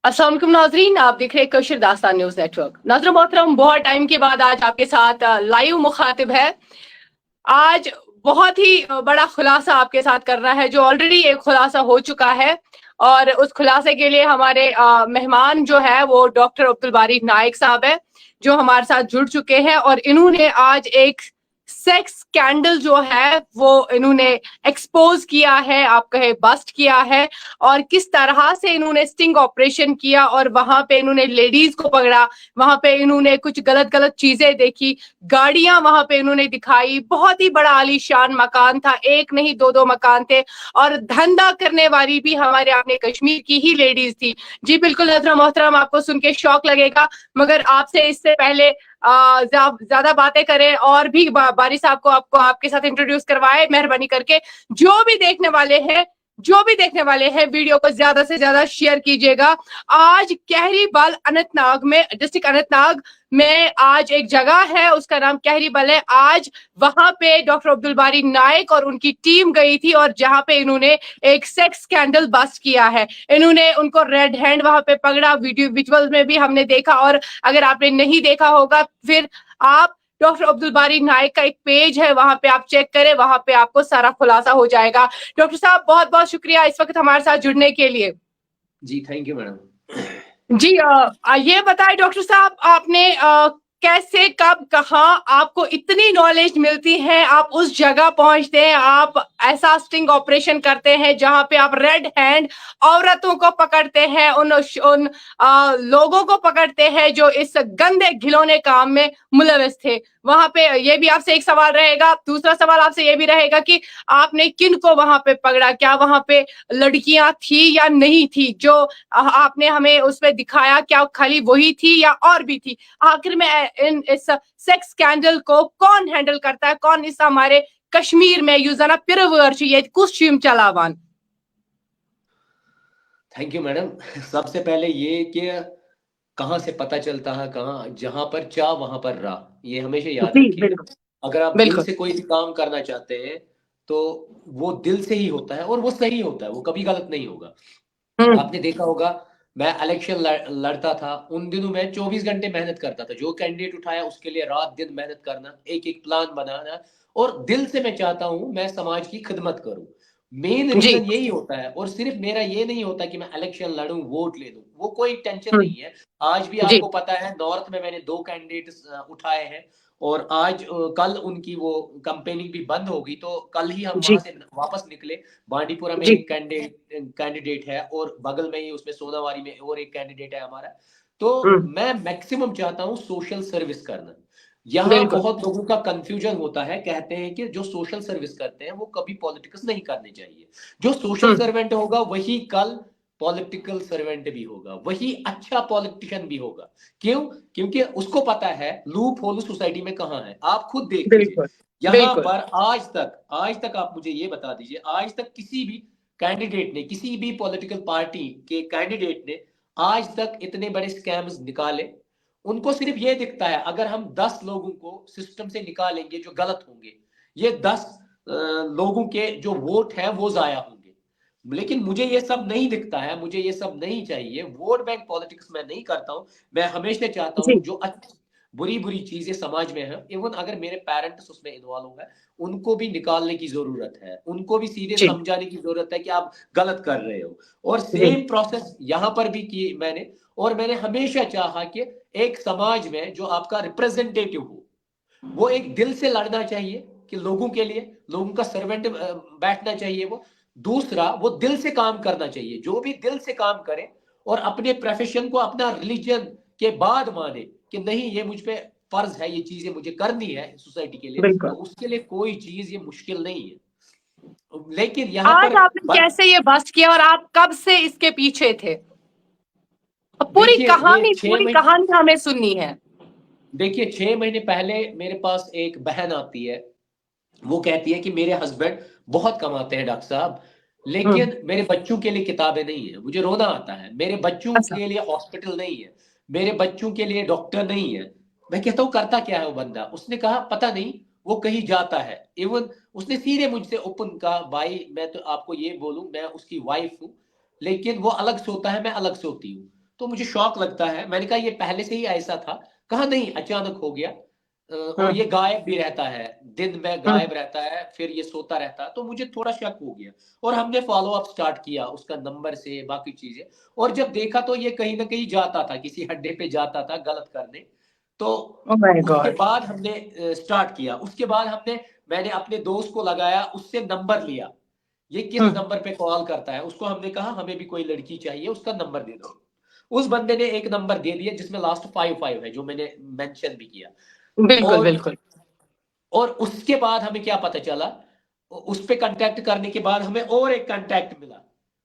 अस्सलाम वालेकुम नाजरीन, आप देख रहे हैं कशिर दास्तान न्यूज नेटवर्क। नाज़रीन मोहतरम, बहुत टाइम के बाद आज आपके साथ लाइव मुखातिब है। आज बहुत ही बड़ा खुलासा आपके साथ करना है, जो ऑलरेडी एक खुलासा हो चुका है। और उस खुलासे के लिए हमारे मेहमान जो है वो डॉक्टर अब्दुल बारी नाइक साहब है, जो हमारे साथ जुड़ चुके हैं। और इन्होंने आज एक सेक्स स्कैंडल जो है वो इन्होंने एक्सपोज किया है, आप कहे बस्ट किया है। और किस तरह से इन्होंने स्टिंग ऑपरेशन किया और वहां पे इन्होंने लेडीज को पकड़ा, वहां पे इन्होंने कुछ गलत गलत चीजें देखी, गाड़ियां वहां पे इन्होंने दिखाई। बहुत ही बड़ा आलीशान मकान था, एक नहीं दो दो मकान थे। और धंधा करने वाली भी हमारे अपने कश्मीर की ही लेडीज थी। जी बिल्कुल नजरा मोहतरम, आपको सुन के शौक लगेगा, मगर आपसे इससे पहले ज्यादा बातें करें और भी बारी साहब को आपको आपके साथ इंट्रोड्यूस करवाए मेहरबानी करके। जो भी देखने वाले हैं वीडियो को ज्यादा से ज्यादा शेयर कीजिएगा। आज कहरीबल अनंतनाग में, डिस्ट्रिक्ट अनंतनाग में आज एक जगह है, उसका नाम कहरीबल है। आज वहां पे डॉक्टर अब्दुल बारी नाइक और उनकी टीम गई थी, और जहां पे इन्होंने एक सेक्स स्कैंडल बस्ट किया है। इन्होंने उनको रेड हैंड वहां पे पकड़ा, वीडियो विजुअल में भी हमने देखा। और अगर आपने नहीं देखा होगा, फिर आप डॉक्टर अब्दुल बारी नाइक का एक पेज है, वहां पे आप चेक करें, वहां पे आपको सारा खुलासा हो जाएगा। डॉक्टर साहब, बहुत बहुत शुक्रिया इस वक्त हमारे साथ जुड़ने के लिए। जी थैंक यू मैडम। जी ये बताएं डॉक्टर साहब, आपने कैसे कब कहाँ आपको इतनी नॉलेज मिलती है, आप उस जगह पहुंचते हैं, आप ऐसा स्टिंग ऑपरेशन करते हैं जहां पे आप रेड हैंड औरतों को पकड़ते हैं, उन लोगों को पकड़ते हैं जो इस गंदे घिनौने काम में मुलविस थे। वहां पे ये भी आपसे एक सवाल रहेगा। दूसरा सवाल आपसे ये भी रहेगा कि आपने किन को वहां पे पकड़ा, क्या वहां पे लड़कियां थी या नहीं थी जो आपने हमें उसमें दिखाया, क्या खाली वही थी या और भी थी? आखिर में इस सेक्स स्कैंडल को कौन हैंडल करता है, कौन इस हमारे कश्मीर में यूजना पिरवर ये कुछ चलावान? Thank you madam. सबसे पहले ये कि कहाँ से पता चलता है, कहाँ जहां पर चाह वहां पर राह, ये हमेशा याद जी रखिएगा। बिल्कुल। अगर आप दिल बिल्कुल। से कोई भी काम करना चाहते हैं तो वो दिल से ही होता है और वो सही होता है, वो कभी गलत नहीं होगा। हम्म। आपने देखा होगा, मैं इलेक्शन लड़ता था, उन दिनों मैं 24 घंटे मेहनत करता था। जो कैंडिडेट उठाया उसके लिए रात दिन मेहनत करना, एक एक प्लान बनाना, और दिल से मैं चाहता हूं मैं समाज की खिदमत करूं। मेन जी। रीजन यही होता है। और सिर्फ मेरा ये नहीं होता कि मैं इलेक्शन लड़ूं वोट ले दूं, वो कोई टेंशन हम्म। नहीं है। आज भी जी। आपको पता है, नॉर्थ में मैंने 2 कैंडिडेट उठाए हैं, और आज कल उनकी वो कंपेनिंग भी बंद होगी, तो कल ही हम वहां जी। से वापस निकले। बांडीपुरा में जी। एक कैंडिडेट है, और बगल में ही उसमें सोनावारी में और एक कैंडिडेट है हमारा। तो हम्म। मैं मैक्सिमम चाहता हूं सोशल सर्विस करना। यहाँ बिल्कुल। बहुत लोगों का कंफ्यूजन होता है, कहते हैं कि जो सोशल सर्विस करते हैं वो कभी पॉलिटिक्स नहीं करनी चाहिए। जो सोशल हम्म। सर्वेंट होगा वही कल पॉलिटिकल सर्वेंट भी होगा, वही अच्छा पॉलिटिशियन भी होगा। क्यों? क्योंकि उसको पता है लूप होल सोसाइटी में कहाँ है। आप खुद देख लीजिए, बिल्कुल। यहाँ बिल्कुल। पर आज तक आप मुझे ये बता दीजिए, आज तक किसी भी कैंडिडेट ने, किसी भी पॉलिटिकल पार्टी के कैंडिडेट ने आज तक इतने बड़े स्कैम्स निकाले? उनको सिर्फ ये दिखता है, अगर हम 10 लोगों को सिस्टम से निकालेंगे जो गलत होंगे, ये 10 लोगों के जो वोट है वो जाया होंगे। लेकिन मुझे ये सब नहीं दिखता है, मुझे ये सब नहीं चाहिए। वोट बैंक पॉलिटिक्स मैं नहीं करता हूं। मैं हमेशा चाहता हूं जी। जो बुरी बुरी चीजें समाज में है, इवन अगर मेरे पेरेंट्स उसमें इन्वॉल्व हो गए, उनको भी निकालने की जरूरत है, उनको भी सीधे जी। समझाने की जरूरत है कि आप गलत कर रहे हो। और जी। सेम प्रोसेस यहां पर भी की मैंने। और मैंने हमेशा चाहा कि एक समाज में जो आपका रिप्रेजेंटेटिव हो, वो एक दिल से लड़ना चाहिए कि लोगों के लिए, लोगों का सर्वेंट बैठना चाहिए वो। दूसरा, वो दिल से काम करना चाहिए, जो भी दिल से काम करे और अपने प्रोफेशन को अपना रिलीजन के बाद माने कि नहीं ये मुझ पे फर्ज है, ये चीजें मुझे करनी है सोसाइटी के लिए, तो बिल्कुल। उसके लिए कोई चीज ये मुश्किल नहीं है। लेकिन यहाँ आज पर आपने कैसे ये बस्ट किया और आप कब से इसके पीछे थे? पूरी देखिए ये कहानी, 6 पूरी महीने कहानी हमें सुननी है। देखिए 6 महीने पहले मेरे पास एक बहन आती है। वो कहती है कि मेरे हस्बैंड बहुत कमाते हैं डॉक्टर साहब, हम्म। लेकिन मेरे बच्चों के लिए किताबें नहीं है। मुझे रोना आता है, मेरे बच्चों अच्छा। के लिए हॉस्पिटल नहीं है, मेरे बच्चों के लिए डॉक्टर नहीं है। मैं कहता हूँ करता क्या है वो बंदा? उसने कहा पता नहीं, वो कहीं जाता है। इवन उसने सीधे मुझसे ओपन कहा, भाई मैं तो आपको ये बोलूं, मैं उसकी वाइफ हूँ, लेकिन वो अलग सोता है, मैं अलग सोती हूँ। तो मुझे शौक लगता है। मैंने कहा ये पहले से ही ऐसा था? कहा नहीं, अचानक हो गया। और ये गायब भी रहता है, दिन में गायब रहता है, फिर ये सोता रहता है। तो मुझे थोड़ा शक हो गया और हमने फॉलो अप स्टार्ट किया उसका नंबर से, बाकी चीजें। और जब देखा तो ये कहीं ना कहीं जाता था, किसी अड्डे पे जाता था गलत करने। तो ओह माय उसके गॉड। बाद हमने स्टार्ट किया। उसके बाद मैंने अपने दोस्त को लगाया, उससे नंबर लिया, ये किस नंबर पे कॉल करता है। उसको हमने कहा हमें भी कोई लड़की चाहिए, उसका नंबर दे दो। उस बंदे ने एक नंबर दे दिया जिसमें लास्ट 55 है, जो मैंने मेंशन भी किया। बिल्कुल और बिल्कुल। और उसके बाद हमें क्या पता चला, उस पे कांटेक्ट करने के बाद हमें और एक कांटेक्ट मिला,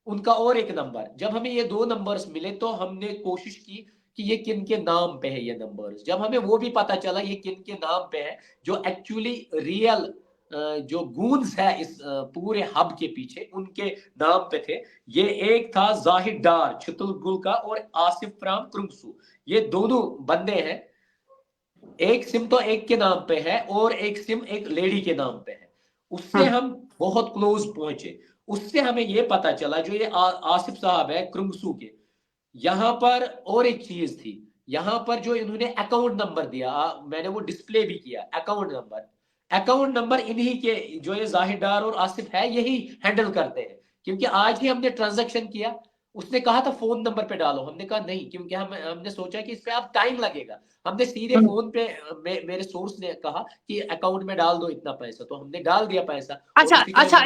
उनका और एक नंबर। जब हमें ये दो नंबर्स मिले तो हमने कोशिश की कि ये किन के नाम पे है ये नंबर्स। जब हमें वो भी पता चला ये किन के नाम पे है, जो एक्चुअली रियल जो गूंज है इस पूरे हब के पीछे, उनके नाम पे थे। ये एक था जाहिद डार छितुलगुल का और आसिफ फ्राम क्रुंगसू। ये दोनों बंदे हैं। एक सिम तो एक के नाम पे है और एक सिम एक लेडी के नाम पे है। उससे हम बहुत क्लोज पहुंचे। उससे हमें यह पता चला जो ये आसिफ साहब है क्रुंगसू के, यहां पर और एक चीज थी। यहां पर जो इन्होंने अकाउंट नंबर दिया, मैंने वो डिस्प्ले भी किया। अकाउंट नंबर इन्हीं के, जो ये जाहिदार और आसिफ है, यही हैंडल करते हैं। क्योंकि आज ही हमने ट्रांजैक्शन किया, उसने कहा था फोन नंबर पे डालो, हमने कहा नहीं, क्योंकि हमने सोचा कि इस पे अब टाइम लगेगा। हमने सीधे फोन पे मेरे सोर्स ने कहा कि अकाउंट में डाल दो इतना पैसा, तो हमने डाल दिया पैसा। और अच्छा उसी टाइम अच्छा,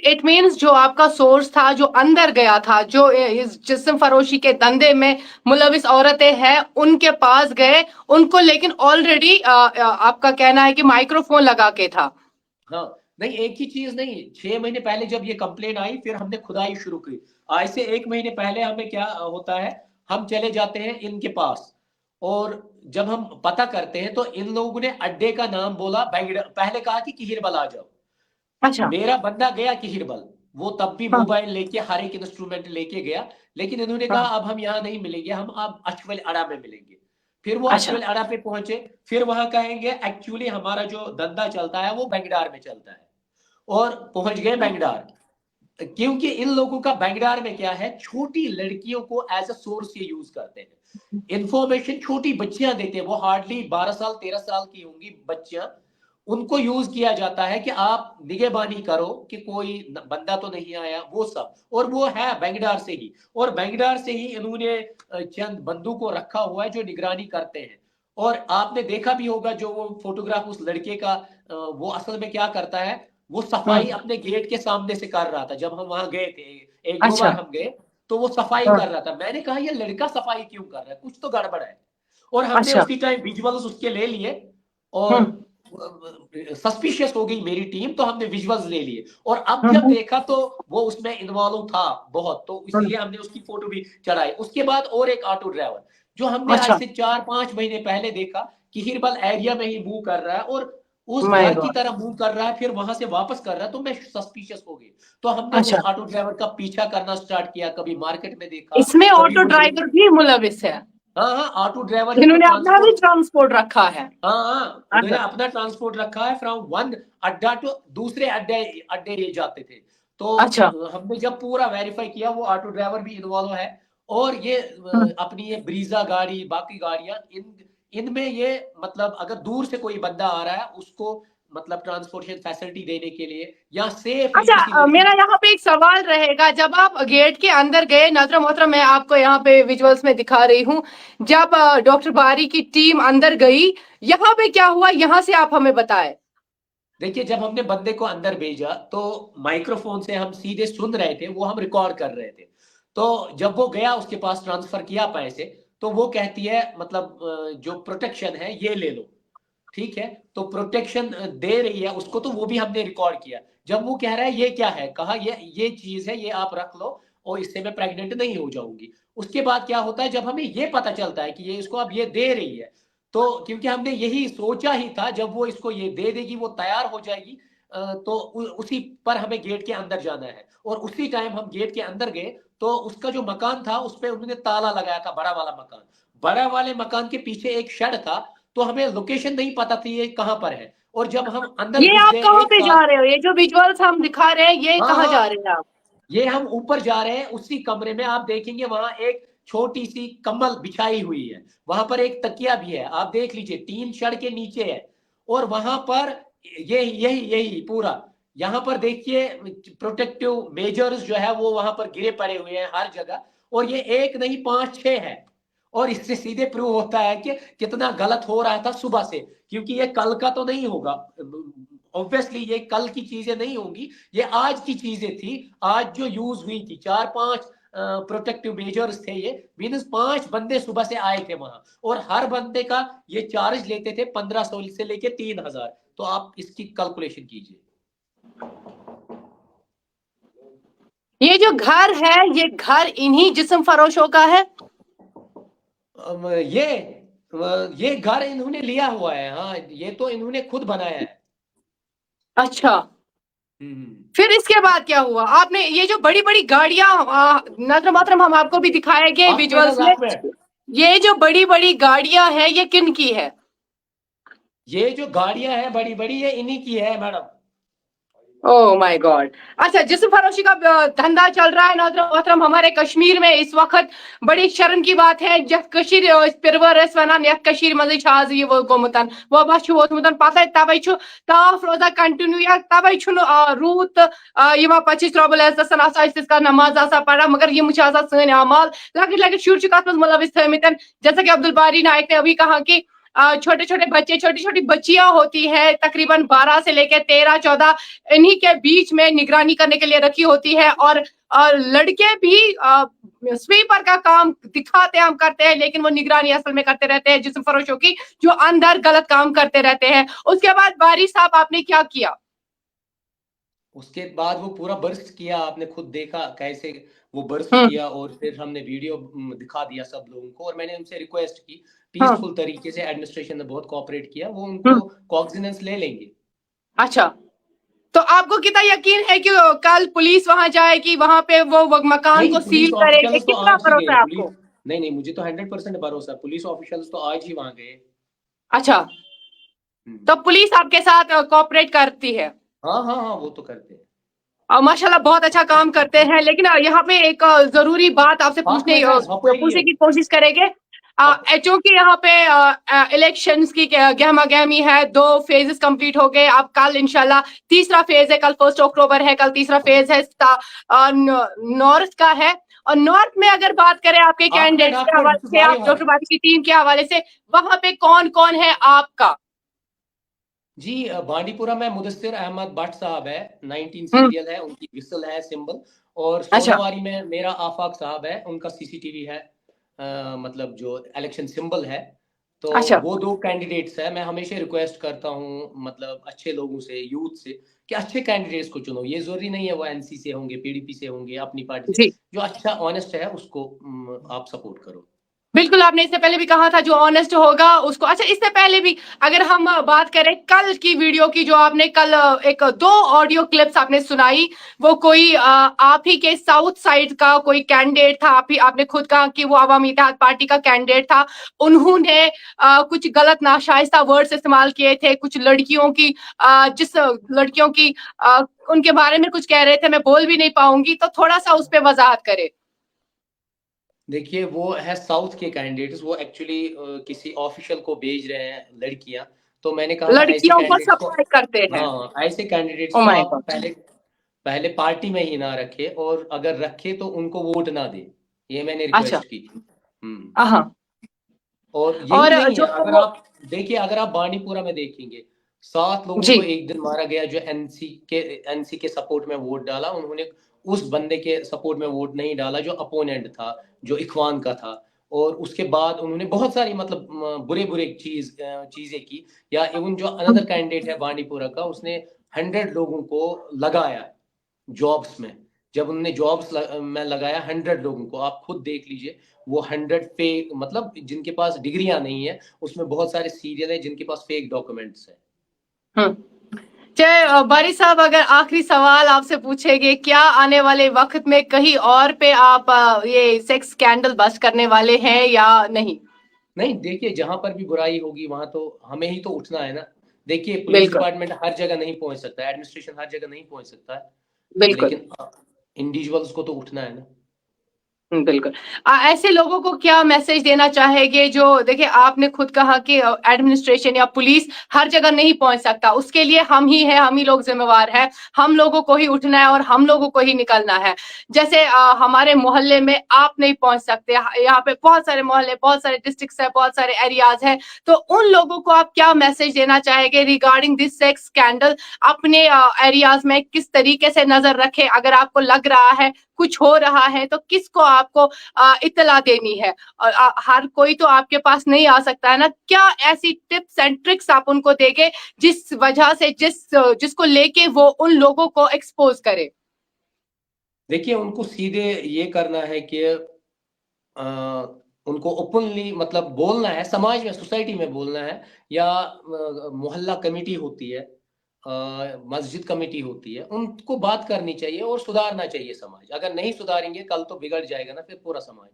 इट मीन्स जो आपका सोर्स था, जो अंदर गया था, जो इस जिस्म फरोशी के धंधे में मुलविस औरतें हैं, उनके पास गए उनको, लेकिन ऑलरेडी आपका कहना है कि माइक्रोफोन लगा के था। हाँ, नहीं, एक ही चीज नहीं। 6 महीने पहले जब ये कंप्लेन आई, फिर हमने खुदाई शुरू की। आज से 1 महीने पहले हमें क्या होता है, हम चले जाते हैं इनके पास, और जब हम पता करते हैं तो इन लोगों ने अड्डे का नाम बोला पहले कहा कि किहिरबल आ जाओ। अच्छा। मेरा बंदा गया किहिरबल, वो तब भी हाँ मोबाइल लेके हर एक इंस्ट्रूमेंट लेके गया। लेकिन इन्होंने कहा हाँ। अब हम यहाँ नहीं मिलेंगे, हम अब अचवल अड़ा में मिलेंगे। फिर वो अच्छा अचवल अड़ा पे पहुंचे, फिर वहां कहेंगे एक्चुअली हमारा जो धंधा चलता है वो बेंगडार में चलता है। और पहुंच गए बेंगडार। क्योंकि इन लोगों का बेंगडार में क्या है, छोटी लड़कियों को एज अ सोर्स ये यूज करते हैं। इंफॉर्मेशन छोटी बच्चियां देते हैं, वो हार्डली 12 साल 13 साल की होंगी बच्चियां। उनको यूज किया जाता है कि आप निगहबानी करो कि कोई बंदा तो नहीं आया, वो सब। और वो है बेंगडार से ही, और बेंगडार से ही इन्होंने चंद बंदों को रखा हुआ है जो निगरानी करते हैं। और आपने देखा भी होगा जो वो फोटोग्राफ उस लड़के का, वो असल में क्या करता है, वो सफाई अपने गेट के सामने से कर रहा था। जब हम वहां गए थे, एक दो अच्छा। बार हम गए, तो वो सफाई हाँ, कर रहा था। मैंने कहा ये लड़का सफाई क्यों कर रहा है, कुछ तो गड़बड़ है। और हमने अच्छा। उसी टाइम विजुअल्स उसके ले लिए, और सस्पिशियस हो गई मेरी टीम, तो हमने विजुअल्स ले लिए। और अब जब हम्म, देखा तो वो उसमें इन्वॉल्व था बहुत, तो हम्म, इसीलिए हमने उसकी फोटो भी चढ़ाई। उसके बाद और एक ऑटो ड्राइवर जो हमने आज अच्छा। से 4-5 महीने पहले देखा कि हिरबल एरिया में ही मूव कर रहा है, और उस माय घर की गॉड। तरह मूव कर रहा है, फिर वहां से वापस कर रहा है, तो मैं सस्पिशियस हो गई। तो हमने उस अच्छा, ऑटो ड्राइवर का पीछा करना स्टार्ट किया। कभी मार्केट में देखा, इसमें कभी ऑटो मुझे, ड्राइवर भी मुलविस है? हाँ हाँ, ऑटो ड्राइवर ही तो इन्होंने अपना भी ट्रांसपोर्ट। ट्रांसपोर्ट रखा है? हाँ हाँ, उन्होंने अच्छा अपना ट्रांसपोर्ट रखा है, फ्रॉम वन अड्डा टू दूसरे अड्डे अड्डे ये जाते थे। तो अच्छा। हमने जब पूरा वेरीफाई किया, वो ऑटो ड्राइवर भी इन्वॉल्व है। और ये अपनी ये ब्रीजा गाड़ी, बाकी गाड़ियां, इनमें ये मतलब अगर दूर से कोई बंदा आ रहा है उसको मतलब ट्रांसपोर्टेशन फैसिलिटी देने के लिए, या सेफली अच्छा, किसी लड़की। मेरा यहाँ पे एक सवाल रहेगा। जब आप गेट के अंदर गए, नाज़रा मोहतरम, मैं आपको यहाँ पे विजुअल्स में दिखा रही हूँ, जब डॉक्टर बारी की टीम अंदर गई, यहाँ पे क्या हुआ, यहाँ से आप हमें बताएं। देखिए, जब हमने बंदे को अंदर भेजा तो माइक्रोफोन से हम सीधे सुन रहे थे, वो हम रिकॉर्ड कर रहे थे। तो जब वो गया, उसके पास ट्रांसफर किया पैसे, तो वो कहती है मतलब जो प्रोटेक्शन है ये ले लो। ठीक है, तो प्रोटेक्शन दे रही है उसको, तो वो भी हमने रिकॉर्ड किया। जब वो कह रहा है ये क्या है, कहा ये चीज है, ये आप रख लो, और इससे मैं प्रेग्नेंट नहीं हो जाऊंगी। उसके बाद क्या होता है, जब हमें ये पता चलता है कि ये इसको अब ये दे रही है, तो क्योंकि हमने यही सोचा ही था, जब वो इसको ये दे देगी, वो तैयार हो जाएगी, तो उसी पर हमें गेट के अंदर जाना है। और उसी टाइम हम गेट के अंदर गए, तो उसका जो मकान था उस पर उन्होंने ताला लगाया था, बड़ा वाला मकान। बड़ा वाले मकान के पीछे एक शेड था, तो हमें लोकेशन नहीं पता थी ये कहां पर है। और जब हम अंदर ये घुस आप गए कहाँ एक पे जा साथ, रहे हो? ये जो विजुअल्स हम दिखा रहे हैं, ये हाँ कहाँ जा हाँ, रहे हैं आप? ये हम ऊपर जा रहे हैं, उसी कमरे में आप देखेंगे वहां एक छोटी सी कम्बल बिछाई हुई है, वहां पर एक तकिया भी है, आप देख लीजिए, 3 छड़ के नीचे है, और वहां पर ये यही यही पूरा, यहाँ पर देखिए प्रोटेक्टिव मेजर्स जो है वो वहां पर गिरे पड़े हुए हैं हर जगह, और ये एक नहीं 5-6 है। और इससे सीधे प्रूव होता है कि कितना गलत हो रहा था सुबह से, क्योंकि ये कल का तो नहीं होगा, ऑब्वियसली ये कल की चीजें नहीं होंगी, ये आज की चीजें थी, आज जो यूज हुई थी। 4-5 प्रोटेक्टिव मेजर्स थे, ये मीन्स 5 बंदे सुबह से आए थे वहां, और हर बंदे का ये चार्ज लेते थे 1500 से लेके 3000। तो आप इसकी कैलकुलेशन कीजिए। ये जो घर है, ये घर इन्हीं जिस्म फरोशों का है? ये घर इन्होंने लिया हुआ है, हाँ, ये तो इन्होंने खुद बनाया है। अच्छा, फिर इसके बाद क्या हुआ? आपने ये जो बड़ी बड़ी गाड़ियां, नाज़रीन मोहतरम, हम आपको भी दिखाएंगे विजुअल्स में, ये जो बड़ी बड़ी गाड़ियां हैं ये किन की है? ये जो गाड़ियां हैं बड़ी बड़ी, ये इन्हीं की है मैडम। Oh my God. अच्छा, जिस्म फरोशी का धंधा चल रहा है नाज़रीन मोहतरम हमारे कश्मीर में इस वक्त। बड़ी शर्म की बात है, जब कशीर पिरवरस वनान या कशीर मज़े छाज ये वो गोमतन वो बस छु वोतमुतन पता तबे छु ताफ रोजा कंटिन्यू या तबे छु रूत यमा 25 रोबल ऐसा आसा इसका नमाज आसा पढ़ा, मगर ये मुझे आसा सन अमाल लगे लगे शुर छु कत मुलविस थमितन। जैसा कि अब्दुल बारी नायक ने अभी कहा कि छोटे छोटे बच्चे, छोटी छोटी बच्चियां होती हैं, तकरीबन 12 से लेकर 13-14, इन्हीं के बीच में निगरानी करने के लिए रखी होती है। और लड़के भी स्वीपर का काम दिखाते हम करते हैं, लेकिन वो निगरानी असल में करते रहते हैं जिस्म फरोशों की, जो अंदर गलत काम करते रहते हैं। उसके बाद बारी साहब आपने क्या किया? उसके बाद वो पूरा बर्स्ट किया, आपने खुद देखा कैसे वो बर्स्ट किया, और फिर हमने वीडियो दिखा दिया सब लोगों को, और मैंने उनसे रिक्वेस्ट की पीसफुल तरीके से, एडमिनिस्ट्रेशन ने बहुत कोऑपरेट किया, वो उनको कॉग्निजेंस ले लेंगे। अच्छा, तो आपको कितना यकीन है कि कल पुलिस वहां जाएगी, वहां पे वो मकान को सील करेगी? तो कितना आज ही भरोसा गए है पुलिस। आपको? नहीं, मुझे तो 100% भरोसा, पुलिस ऑफिशियल्स तो आज ही वहां गए। अच्छा, तो पुलिस आपके साथ कोऑपरेट करती है? हाँ हाँ हाँ, वो तो करते हैं और माशाल्लाह बहुत अच्छा काम करते हैं। लेकिन यहाँ पे एक जरूरी बात आपसे पूछने की कोशिश करेंगे, क्योंकि यहाँ पे इलेक्शंस की गहमा गहमी है। 2 फेजेस कंप्लीट हो गए, अब कल इंशाल्लाह तीसरा फेज है, कल 1 अक्टूबर है, कल तीसरा फेज है नॉर्थ का है। और नॉर्थ में अगर बात करें आपके कैंडिडेट के हवाले से, आप डॉक्टर बारी की टीम के हवाले से, वहां पे कौन कौन है आपका? जी, बांडीपुरा में मुदस्सिर अहमद भट्ट साहब है, 19 सीरियल है, उनकी विसल है सिंबल। और सोनावारी में मेरा आफाक साहब है, उनका सीसीटीवी है, मतलब जो इलेक्शन सिंबल है। तो वो 2 कैंडिडेट्स है। मैं हमेशा रिक्वेस्ट करता हूँ मतलब अच्छे लोगों से, यूथ से, कि अच्छे कैंडिडेट्स को चुनो। ये जरूरी नहीं है वो एनसी से होंगे, पीडीपी से होंगे, अपनी पार्टी से, जो अच्छा ऑनेस्ट है उसको आप सपोर्ट करो। बिल्कुल, आपने इससे पहले भी कहा था जो ऑनेस्ट होगा उसको। अच्छा, इससे पहले भी अगर हम बात करें कल की वीडियो की, जो आपने कल एक 2 ऑडियो क्लिप्स आपने सुनाई, वो कोई आप ही के साउथ साइड का कोई कैंडिडेट था, आपने खुद कहा कि वो अवामी इत्तेहाद पार्टी का कैंडिडेट था। उन्होंने कुछ गलत नाशाइस्ता वर्ड्स इस्तेमाल किए थे, कुछ लड़कियों की जिस लड़कियों की उनके बारे में कुछ कह रहे थे, मैं बोल भी नहीं पाऊंगी, तो थोड़ा सा उस पर वजाहत करें। देखिए, वो है साउथ के कैंडिडेट्स, वो एक्चुअली किसी ऑफिशियल को भेज रहे हैं लड़कियां। तो मैंने कहा था ऐसे कैंडिडेट्स को, करते हैं। हाँ, ऐसे कैंडिडेट्स को आप पहले पार्टी में ही ना रखे, और अगर रखे तो उनको वोट ना दे, ये मैंने रिक्वेस्ट की थी। और यही नहीं है, अगर आप देखिए, अगर आप बांडीपुरा में देखेंगे, 7 लोगों को एक दिन मारा गया जो एनसी के सपोर्ट में वोट डाला। उन्होंने उस बंदे के सपोर्ट में वोट नहीं डाला जो अपोनेंट था, जो इखवान का था। और उसके बाद उन्होंने बहुत सारी मतलब बुरे चीजें की। या इवन जो अनदर कैंडिडेट है बांडीपुरा का, उसने 100 लोगों को लगाया जॉब्स में। जब उन्होंने जॉब्स में लगाया 100 लोगों को, आप खुद देख लीजिए, वो 100 फेक, मतलब जिनके पास डिग्रियां नहीं है, उसमें बहुत सारे सीरियल है जिनके पास फेक डॉक्यूमेंट्स है। बारी साहब, अगर आखिरी सवाल आपसे पूछेंगे, क्या आने वाले वक्त में कहीं और पे आप ये सेक्स स्कैंडल बस्ट करने वाले हैं या नहीं? नहीं, देखिए, जहां पर भी बुराई होगी वहां तो हमें ही तो उठना है ना। देखिए, पुलिस डिपार्टमेंट हर जगह नहीं पहुंच सकता, एडमिनिस्ट्रेशन हर जगह नहीं पहुंच सकता है, लेकिन इंडिविजुअल्स को तो उठना है ना। बिल्कुल। ऐसे लोगों को क्या मैसेज देना चाहेंगे जो देखिए आपने खुद कहा कि एडमिनिस्ट्रेशन या पुलिस हर जगह नहीं पहुंच सकता, उसके लिए हम ही हैं, हम ही लोग जिम्मेवार हैं, हम लोगों को ही उठना है और हम लोगों को ही निकलना है। जैसे हमारे मोहल्ले में आप नहीं पहुंच सकते, यहाँ पे बहुत सारे मोहल्ले, बहुत सारे डिस्ट्रिक्ट्स है, बहुत सारे एरियाज है, तो उन लोगों को आप क्या मैसेज देना चाहेंगे रिगार्डिंग दिस सेक्स स्कैंडल? अपने एरियाज में किस तरीके से नजर रखें? अगर आपको लग रहा है कुछ हो रहा है तो किसको आपको इत्तला देनी है? और हर कोई तो आपके पास नहीं आ सकता है ना, क्या ऐसी टिप्स एंड ट्रिक्स आप उनको देंगे जिस वजह से जिसको लेके वो उन लोगों को एक्सपोज करे? देखिए, उनको सीधे ये करना है कि उनको ओपनली मतलब बोलना है, समाज में, सोसाइटी में बोलना है, या मोहल्ला कमेटी होती है, मस्जिद कमेटी होती है, उनको बात करनी चाहिए और सुधारना चाहिए समाज। अगर नहीं सुधारेंगे कल तो बिगड़ जाएगा ना फिर पूरा समाज।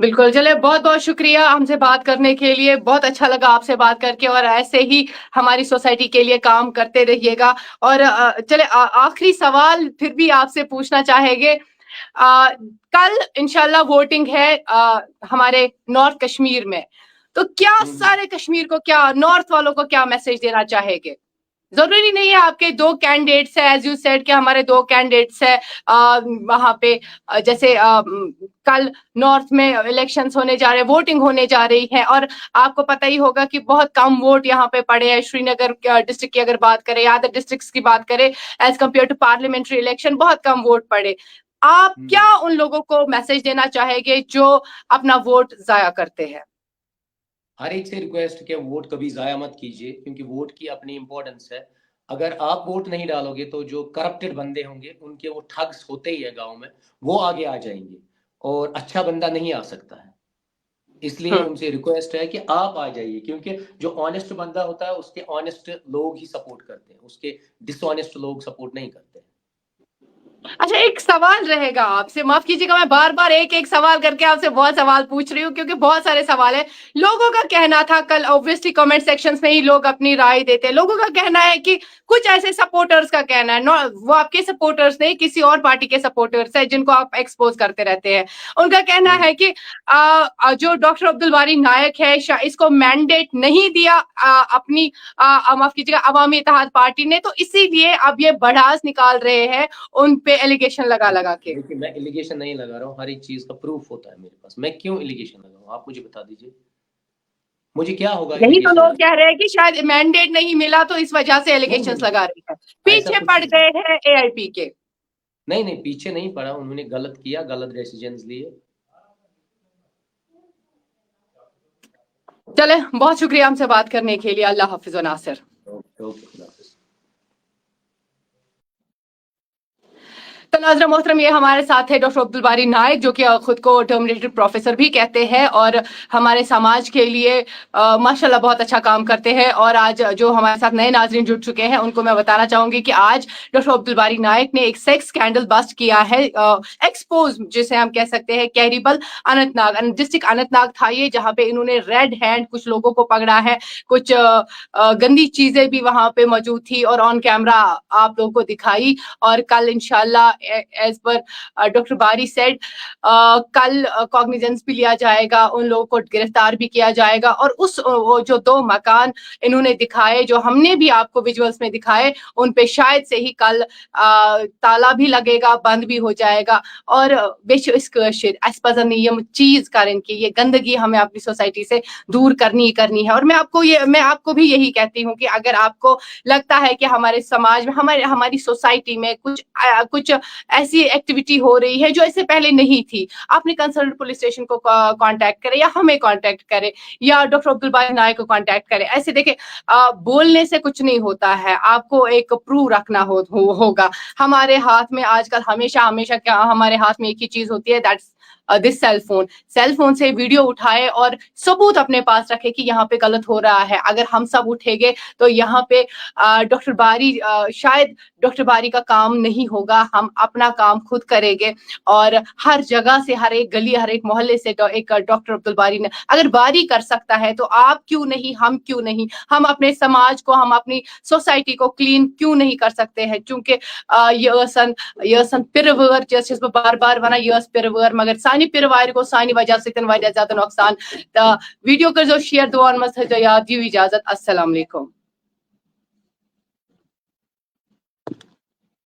बिल्कुल। चलिए, बहुत-बहुत शुक्रिया हमसे बात करने के लिए। बहुत अच्छा लगा आपसे बात करके और ऐसे ही हमारी सोसाइटी के लिए काम करते रहिएगा। और चलिए आखिरी सवाल फिर भी आपसे पूछना चाहेंगे। कल इंशाल्लाह वोटिंग है हमारे नॉर्थ कश्मीर में। तो क्या सारे कश्मीर को, क्या नॉर्थ वालों को क्या मैसेज देना चाहेंगे? जरूरी नहीं है आपके दो कैंडिडेट्स है, एज यू सेड कि हमारे दो कैंडिडेट्स है वहां पे जैसे कल नॉर्थ में इलेक्शंस होने जा रहे हैं, वोटिंग होने जा रही है, और आपको पता ही होगा कि बहुत कम वोट यहाँ पे पड़े हैं। श्रीनगर डिस्ट्रिक्ट की अगर बात करें या अदर डिस्ट्रिक्ट्स की बात करें, as compare to parliamentary election बहुत कम वोट पड़े। आप क्या उन लोगों को मैसेज देना चाहेंगे जो अपना वोट जाया करते हैं? हर एक से रिक्वेस्ट कि वोट कभी ज़ाया मत कीजिए, क्योंकि वोट की अपनी इम्पोर्टेंस है। अगर आप वोट नहीं डालोगे तो जो करप्टेड बंदे होंगे, उनके वो ठग्स होते ही है गाँव में, वो आगे आ जाएँगे और अच्छा बंदा नहीं आ सकता है। इसलिए उनसे रिक्वेस्ट है कि आप आ जाइए, क्योंकि जो ऑनेस्ट बंदा होता है उसके ऑनेस्ट लोग ही सपोर्ट करते हैं, उसके डिसऑनेस्ट लोग सपोर्ट नहीं करते हैं। अच्छा, एक सवाल रहेगा आपसे, माफ कीजिएगा मैं बार बार एक एक सवाल करके आपसे बहुत सवाल पूछ रही हूँ क्योंकि बहुत सारे सवाल है। लोगों का कहना था कल, ऑब्वियसली कमेंट सेक्शंस में ही लोग अपनी राय देते हैं, लोगों का कहना है कि कुछ ऐसे सपोर्टर्स का कहना है, वो आपके सपोर्टर्स नहीं, किसी और पार्टी के सपोर्टर्स है जिनको आप एक्सपोज करते रहते हैं। उनका कहना है कि जो डॉक्टर अब्दुल बारी नायक है, इसको मैंडेट नहीं दिया अपनी माफ कीजिएगा अवामी इत्तेहाद पार्टी ने, तो इसीलिए अब ये भड़ास निकाल रहे हैं उन पे एलिगेशन लगा लगा के। देखिए, मैं एलिगेशन नहीं लगा रहा हूँ, हर एक चीज का प्रूफ होता है मेरे पास। मैं क्यों एलिगेशन लगाऊं, आप मुझे बता दीजिए, मुझे क्या होगा यही तो एलिगेशन लोग लगा। कह रहे हैं कि शायद मैंडेट नहीं मिला तो इस वजह से एलिगेशंस नहीं, लगा रही है, ऐसा पीछे कुछ पड़ नहीं। गए हैं एआईपी के। नहीं नहीं, पीछे नहीं पड़ा, उन्होंने गलत किया, गलत डिसीजन लिए। चले, बहुत शुक्रिया हमसे बात करने के लिए। अल्लाह हाफिज व नासिर। ओके ओके, खुदा हाफिज। तो नाज़रीन मोहतरम, ये हमारे साथ है डॉक्टर अब्दुल बारी नायक, जो कि खुद को टर्मिनेटेड प्रोफेसर भी कहते हैं और हमारे समाज के लिए माशाल्लाह बहुत अच्छा काम करते हैं। और आज जो हमारे साथ नए नाज़रीन जुड़ चुके हैं उनको मैं बताना चाहूंगी कि आज डॉक्टर अब्दुल बारी नायक ने एक सेक्स स्कैंडल बस्ट किया है, एक्सपोज जिसे हम कह सकते हैं, कैरिबल अनंतनाग डिस्ट्रिक्ट अनंतनाग था ये, जहाँ पे इन्होंने रेड हैंड कुछ लोगों को पकड़ा है, कुछ गंदी चीजें भी वहां पे मौजूद थी और ऑन कैमरा आप लोगों को दिखाई। और कल इंशाल्लाह एज पर डॉक्टर बारी सेड कल कॉग्निजेंस भी लिया जाएगा, उन लोगों को गिरफ्तार भी किया जाएगा, और उस वो जो दो मकान इन्होंने दिखाए, जो हमने भी आपको विजुअल्स में दिखाए, उन पे शायद से ही कल ताला भी लगेगा, बंद भी हो जाएगा। और बेशो चीज कारण की ये गंदगी हमें अपनी सोसाइटी से दूर करनी ही करनी है। और मैं आपको भी यही कहती हूँ कि अगर आपको लगता है कि हमारे समाज में, हमारी सोसाइटी में कुछ ऐसी एक्टिविटी हो रही है जो इससे पहले नहीं थी, आपने कंसर्न पुलिस स्टेशन को कांटेक्ट करें या हमें कांटेक्ट करें या डॉक्टर अब्दुल बारी नायक को कांटेक्ट करें। ऐसे देखें, बोलने से कुछ नहीं होता है, आपको एक प्रूफ रखना होगा। हमारे हाथ में आजकल हमेशा हमेशा क्या, हमारे हाथ में एक ही चीज होती है, दैट्स दिस सेल फोन से वीडियो उठाए और सबूत अपने पास रखे कि यहाँ पे गलत हो रहा है। अगर हम सब उठेंगे तो यहाँ पे डॉक्टर बारी शायद डॉक्टर बारी का काम नहीं होगा, हम अपना काम खुद करेंगे और हर जगह से, हर एक गली, हर एक मोहल्ले से एक डॉक्टर अब्दुल बारी ने, अगर बारी कर सकता है तो आप क्यों नहीं, हम क्यों नहीं, हम अपने समाज को, हम अपनी सोसाइटी को क्लीन क्यों नहीं कर सकते हैं? चूंकि यह पिरवर जैसे बार बार वना यह पिरवर, मगर सानी पिरवार को सानी वजह से वारिया ज्यादा नुकसान। वीडियो कर जो शेयर दुआन मज याद दी इजाजत। अस्सलाम वालेकुम।